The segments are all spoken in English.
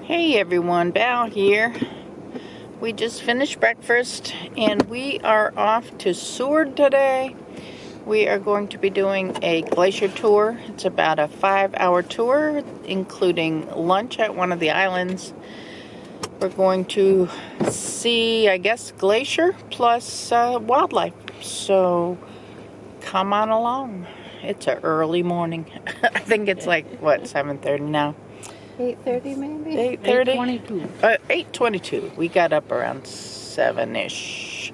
Hey everyone, Val here. We just finished breakfast and we are off to Seward today. We are going to be doing a glacier tour. It's about a 5-hour tour, including lunch at one of the islands. We're going to see, I guess, Glacier plus wildlife. So come on along. It's an early morning. I think it's like, what, 7:30 now? 8:30 maybe? 8:30? 8:22. 8:22. We got up around 7-ish.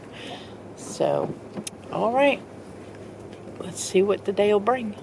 So, all right. Let's see what the day will bring.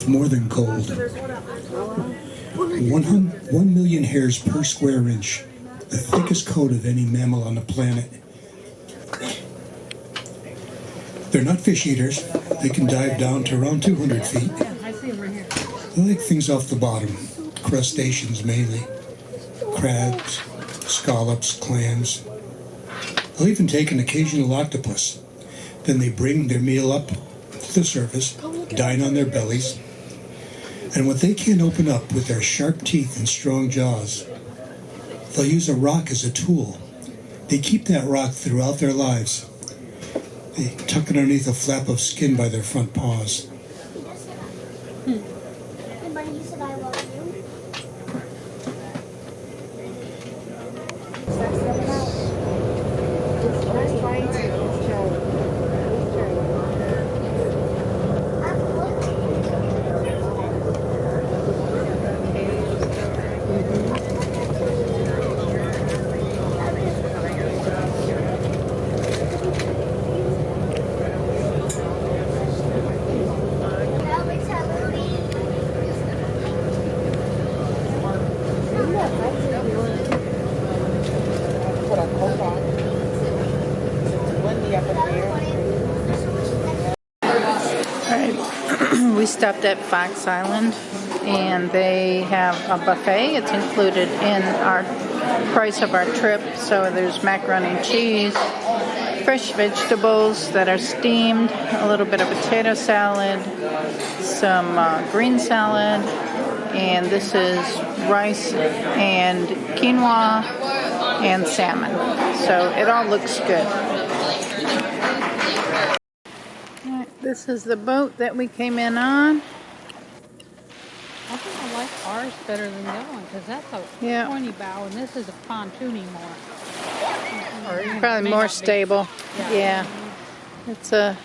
More than gold. 1 million hairs per square inch, the thickest coat of any mammal on the planet. They're not fish eaters. They can dive down to around 200 feet. They like things off the bottom, crustaceans mainly, crabs, scallops, clams. They'll even take an occasional octopus. Then they bring their meal up to the surface, dine on their bellies, and what they can't open up with their sharp teeth and strong jaws, they'll use a rock as a tool. They keep that rock throughout their lives. They tuck it underneath a flap of skin by their front paws. We stopped at Fox Island and they have a buffet. It's included in our price of our trip. So there's macaroni and cheese, fresh vegetables that are steamed, a little bit of potato salad, some green salad, and this is rice and quinoa and salmon. So it all looks good. This is the boat that we came in on. I think I like ours better than the other one because that's a pointy bow and this is a pontoony more. Probably more stable. Yeah. It's a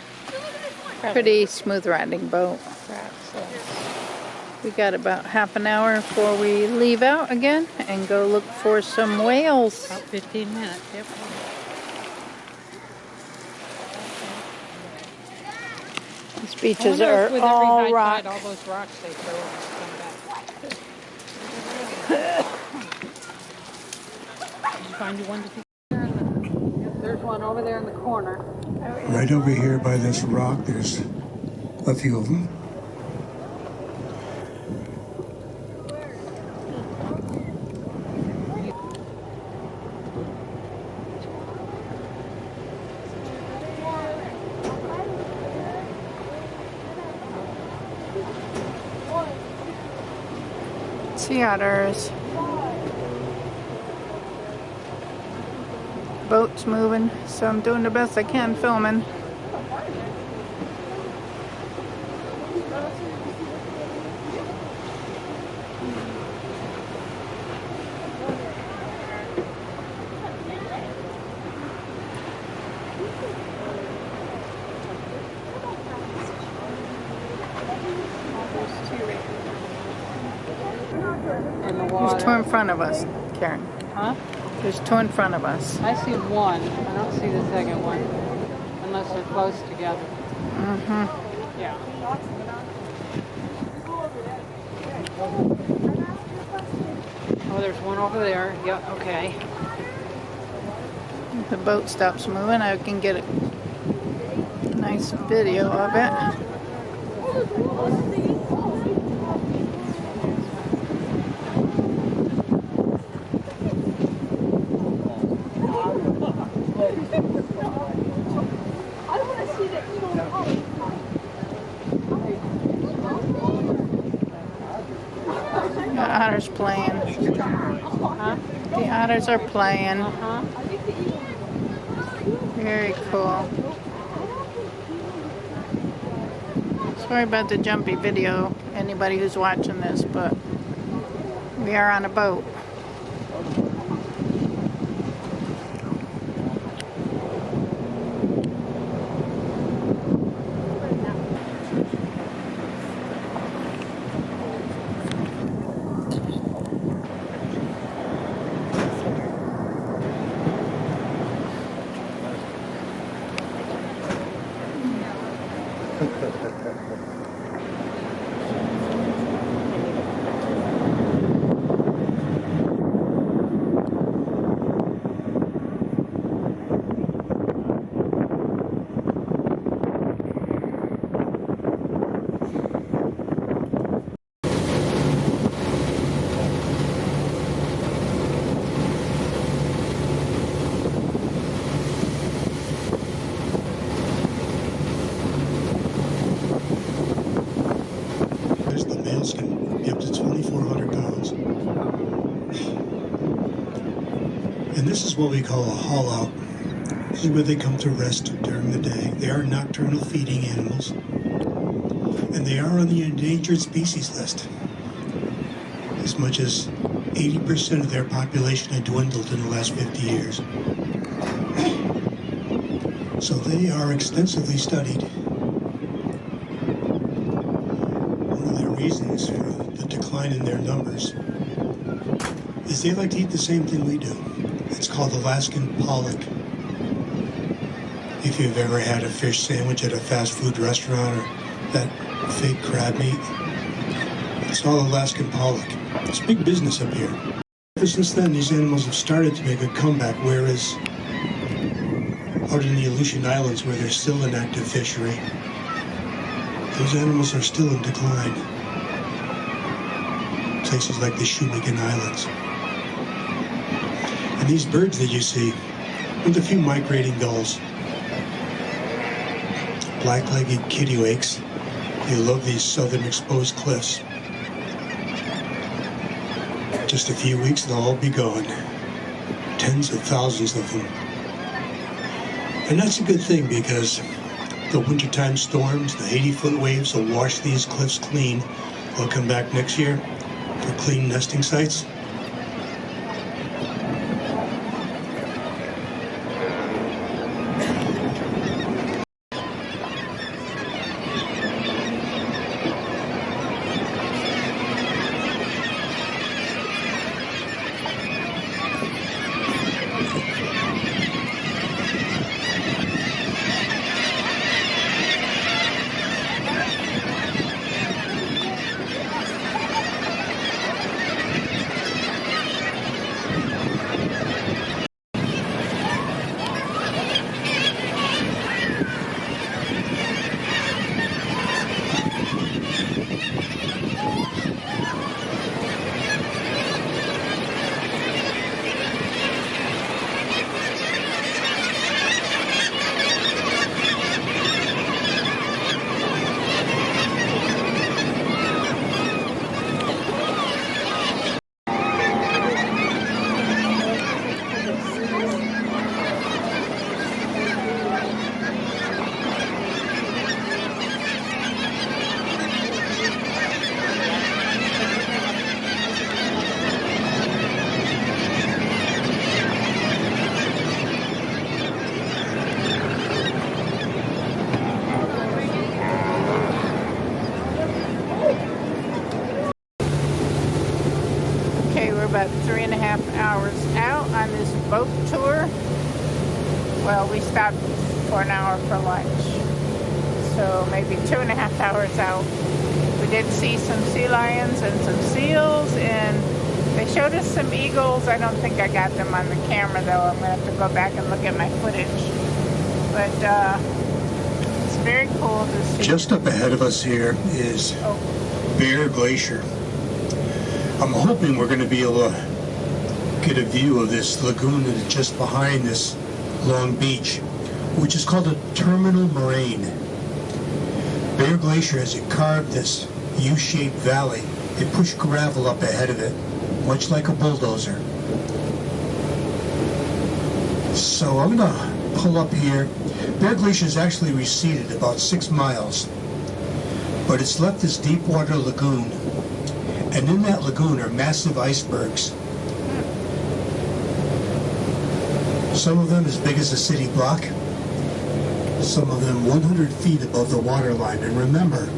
pretty smooth riding boat. We got about half an hour before we leave out again and go look for some whales. About 15 minutes, yep. These beaches are all rock. All those rocks they throw come back. Did you find you one to see? There's one over there in the corner. Right over here by this rock, there's a few of them. Sea otters. Boat's moving, so I'm doing the best I can filming. There's two in front of us, Karen. Huh? There's two in front of us. I see one. I don't see the second one. Unless they're close together. Mm-hmm. Yeah. there's one over there. Yep, okay. If the boat stops moving, I can get a nice video of it. The otters playing. Huh? The otters are playing. Uh-huh. Very cool. Sorry about the jumpy video, anybody who's watching this, but we are on a boat. The males can be up to 2,400 pounds. And this is what we call a haul out. This is where they come to rest during the day. They are nocturnal feeding animals. And they are on the endangered species list. As much as 80% of their population had dwindled in the last 50 years. So they are extensively studied. Reasons for the decline in their numbers is they like to eat the same thing we do. It's called Alaskan pollock. If you've ever had a fish sandwich at a fast food restaurant or that fake crab meat, it's all Alaskan pollock. It's big business up here. Ever since then, these animals have started to make a comeback, whereas out in the Aleutian Islands, where there's still an active fishery, those animals are still in decline. Places like the Shumagan Islands. And these birds that you see, with a few migrating gulls, black-legged kittiwakes, they love these southern exposed cliffs. Just a few weeks, they'll all be gone. Tens of thousands of them. And that's a good thing, because the wintertime storms, the 80-foot waves will wash these cliffs clean. They'll come back next year for clean nesting sites. about 3.5 hours out on this boat tour. Well, we stopped for an hour for lunch, so maybe 2.5 hours out. We did see some sea lions and some seals, and They showed us some eagles. I don't think I got them on the camera though. I'm gonna have to go back and look at my footage. But it's very cool to see. Just up ahead of us here is Bear Glacier. I'm hoping we're going to be able to get a view of this lagoon that is just behind this long beach, which is called a terminal moraine. Bear Glacier, as it carved this U-shaped valley, it pushed gravel up ahead of it, much like a bulldozer. So I'm going to pull up here. Bear Glacier has actually receded about 6 miles, but it's left this deep water lagoon, and in that lagoon are massive icebergs. Some of them as big as a city block, some of them 100 feet above the water line. And remember,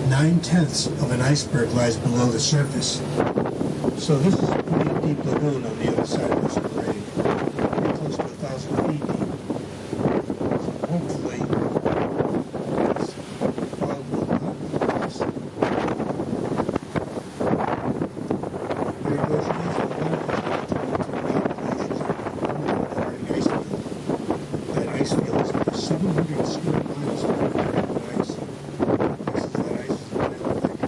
9/10 of an iceberg lies below the surface. So this is a pretty deep lagoon on the other side of this moraine, pretty close to 1,000 feet deep. So hopefully, this fog will not move us. Bear Glacier is a wonderful that ice field is over 700 square miles of ice. Places that ice is not thick.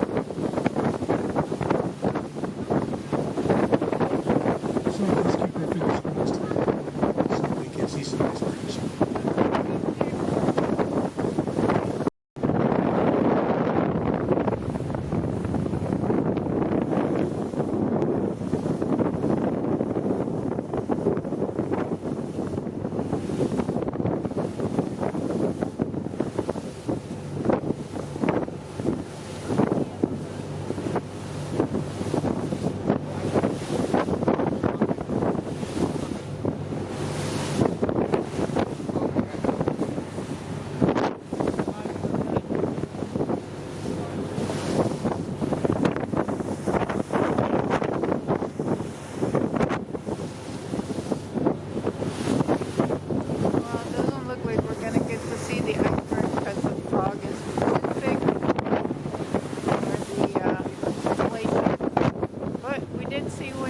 So let's keep our fingers crossed so we can see some icebergs.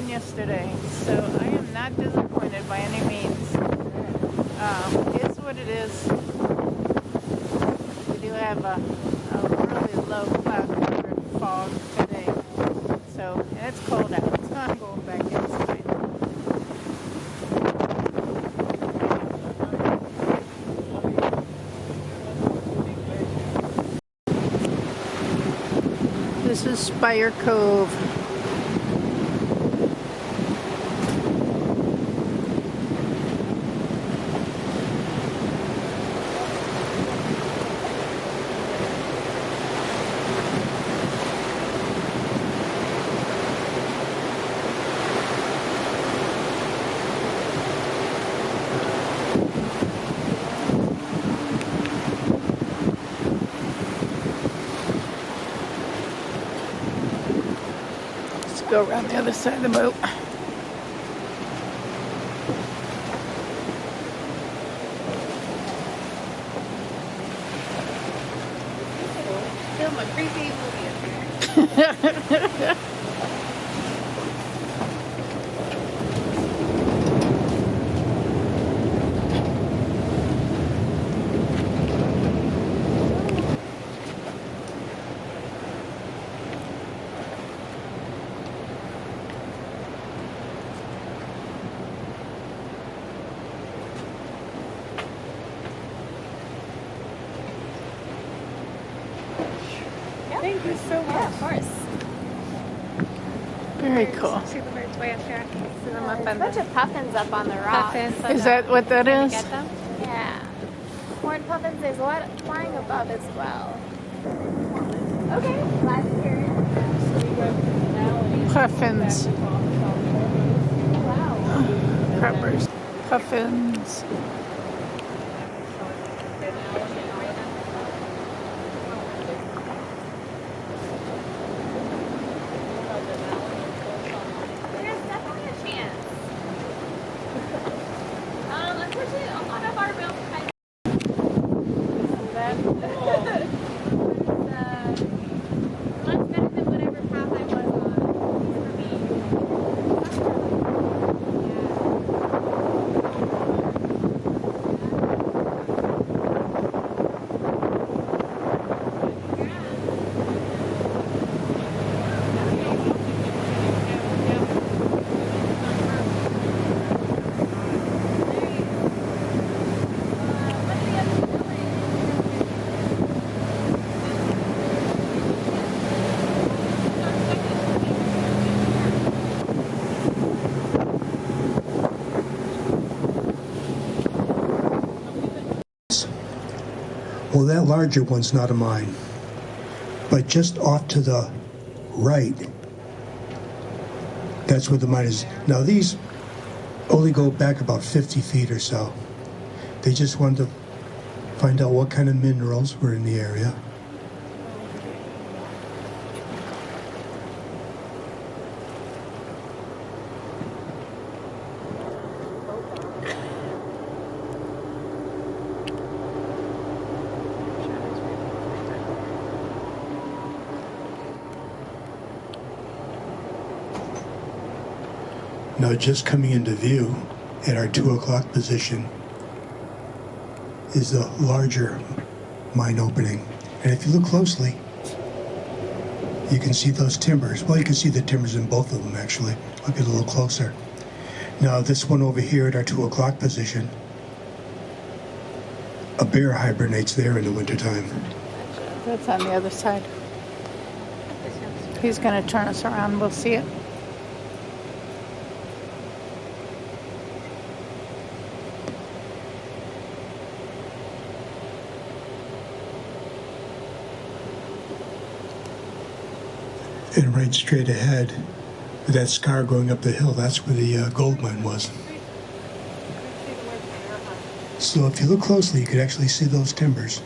Yesterday, so I am not disappointed by any means. It's what it is. We do have a really low cloud cover fog today, so and it's cold out, so I'm going back inside. This is Spire Cove. Go around the other side of the boat. Film a creepy movie up here. Thank you so much. Yeah, of course. Very cool. See the birds way up here. See them up There's a bunch of puffins up on the rocks. Is that what that is? Get them? Yeah. Horned puffins, there's a lot flying above as well. Okay, glad to hear it. Puffins. Wow. Preppers. Puffins. There's definitely a chance. Unfortunately, a lot of our bills kind of. Much better than whatever path I was on for me. Well, that larger one's not a mine. But just off to the right, that's where the mine is. Now, these only go back about 50 feet or so. They just wanted to find out what kind of minerals were in the area. Now, just coming into view at our 2 o'clock position is the larger mine opening. And if you look closely, you can see those timbers. Well, you can see the timbers in both of them, actually. I'll get a little closer. Now, this one over here at our 2 o'clock position, a bear hibernates there in the wintertime. That's on the other side. He's going to turn us around. We'll see it. And right straight ahead, with that scar going up the hill, that's where the gold mine was. So if you look closely, you could actually see those timbers.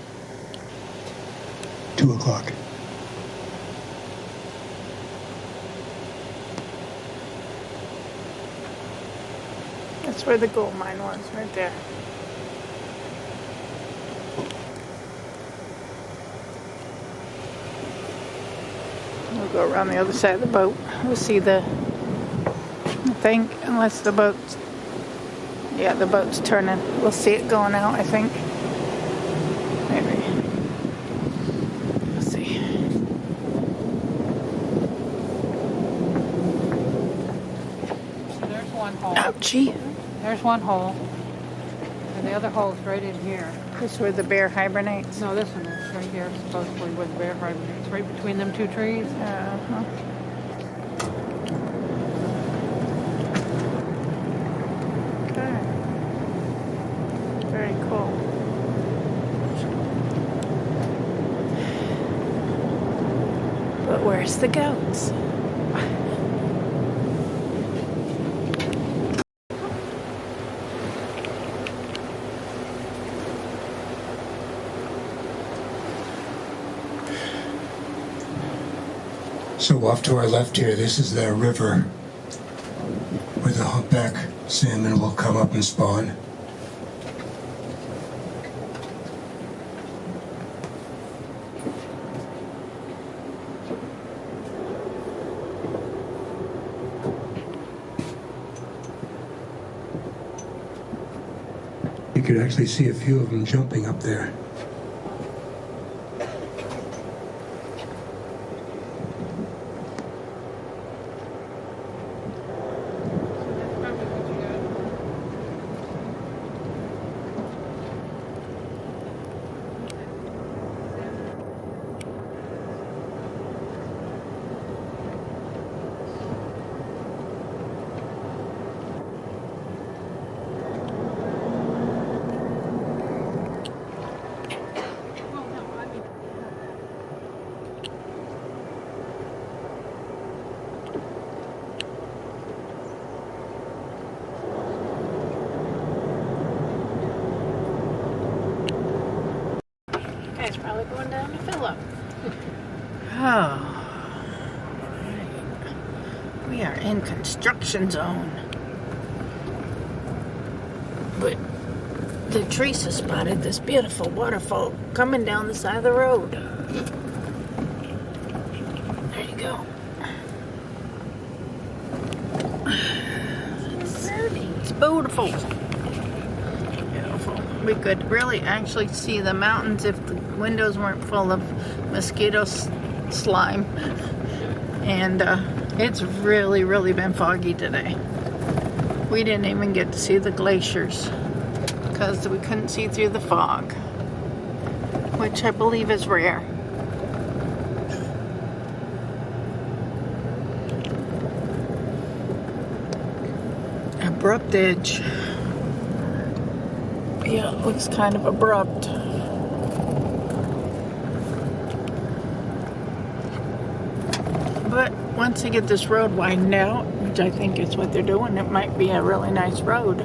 2 o'clock. That's where the gold mine was, right there. We'll go around the other side of the boat. We'll see I think, unless the boat's, yeah, the boat's turning. We'll see it going out, I think. Maybe. We'll see. So there's one hole. Ouchie. There's one hole. And the other hole's right in here. This is where the bear hibernates. No, this one is right here, supposedly where the bear hibernates. Right between them two trees. Uh-huh. Okay. Very cool. But where's the goats? So off to our left here, this is the river where the humpback salmon will come up and spawn. You could actually see a few of them jumping up there. It's probably going down to Phillip. Oh. We are in construction zone. But the Teresa spotted this beautiful waterfall coming down the side of the road. There you go. It's beautiful. Beautiful. We could really actually see the mountains if the windows weren't full of mosquito slime. And it's really, really been foggy today. We didn't even get to see the glaciers because we couldn't see through the fog, which I believe is rare. Abrupt edge. Yeah, it looks kind of abrupt. But once they get this road widened out, which I think is what they're doing, it might be a really nice road.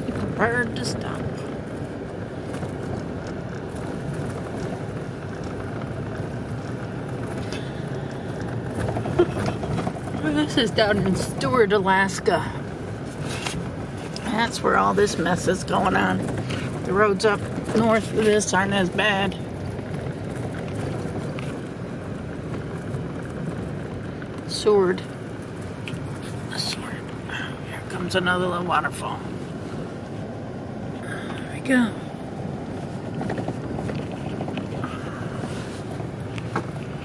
Prepared to stop. This is down in Seward, Alaska. That's where all this mess is going on. The roads up north of this aren't as bad. Seward. Seward. Here comes another little waterfall. There we go.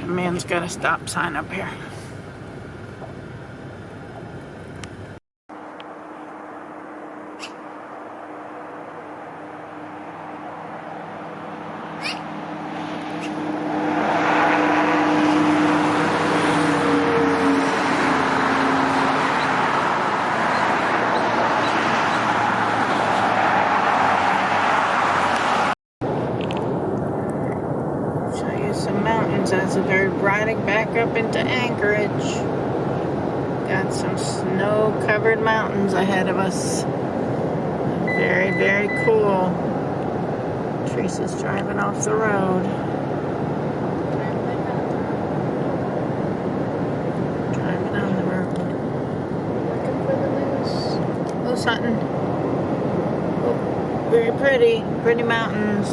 The man's got a stop sign up here. As they're riding back up into Anchorage. Got some snow-covered mountains ahead of us. Very, very cool. Teresa's driving off the road. Driving on the road. Looking for the moose. Moose hunting. Oh, very pretty. Pretty mountains.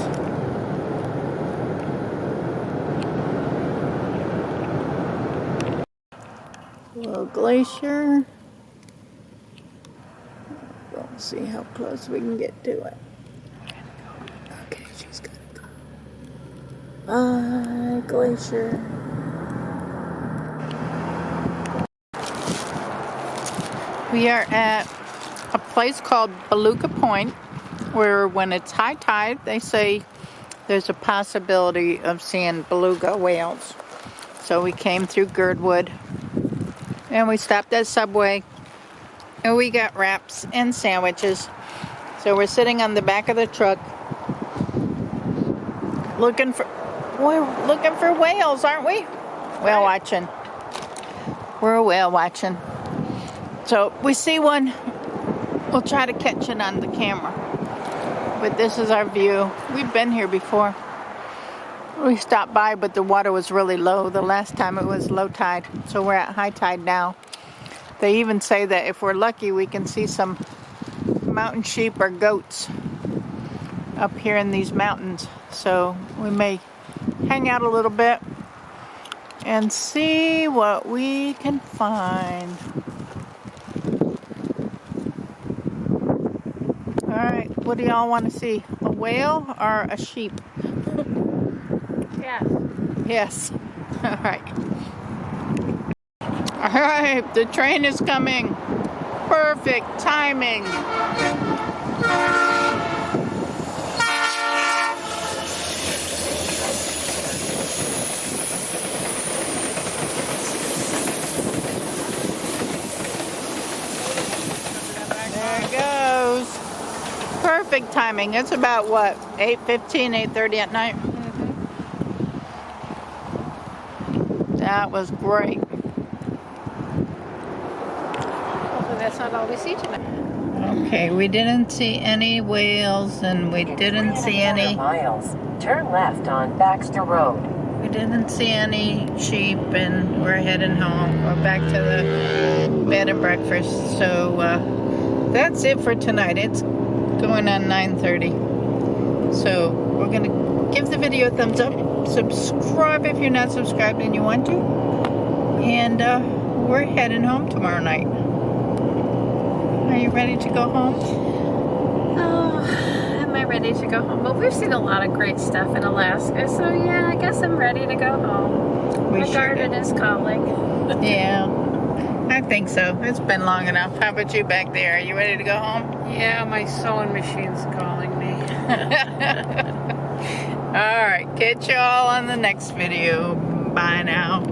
Little glacier. We'll see how close we can get to it. Okay, she's gotta go. Bye, glacier. We are at a place called Beluga Point, where when it's high tide, they say there's a possibility of seeing beluga whales. So we came through Girdwood. And we stopped at Subway, and we got wraps and sandwiches. So we're sitting on the back of the truck, we're looking for whales, aren't we? Whale watching. We're whale watching. So we see one, we'll try to catch it on the camera. But this is our view. We've been here before. We stopped by, but the water was really low. The last time it was low tide, so we're at high tide now. They even say that if we're lucky, we can see some mountain sheep or goats up here in these mountains. So we may hang out a little bit and see what we can find. All right, what do y'all want to see? A whale or a sheep? Yes. Yes. All right. All right, the train is coming. Perfect timing. There it goes. Perfect timing. It's about what, 8:15, 8:30 at night? That was great. Hopefully that's not all we see tonight. Okay, we didn't see any whales, and we didn't see any. Miles. Turn left on Baxter Road. We didn't see any sheep, and we're heading home. We're back to the bed and breakfast. So that's it for tonight. It's going on 9:30. So we're gonna give the video a thumbs up. Subscribe if you're not subscribed and you want to. And we're heading home tomorrow night. Are you ready to go home? Oh, am I ready to go home? Well, we've seen a lot of great stuff in Alaska, so yeah, I guess I'm ready to go home. My garden is calling. Yeah, I think so. It's been long enough. How about you back there? Are you ready to go home? Yeah, my sewing machine's calling me. All right, catch you all on the next video. Bye now.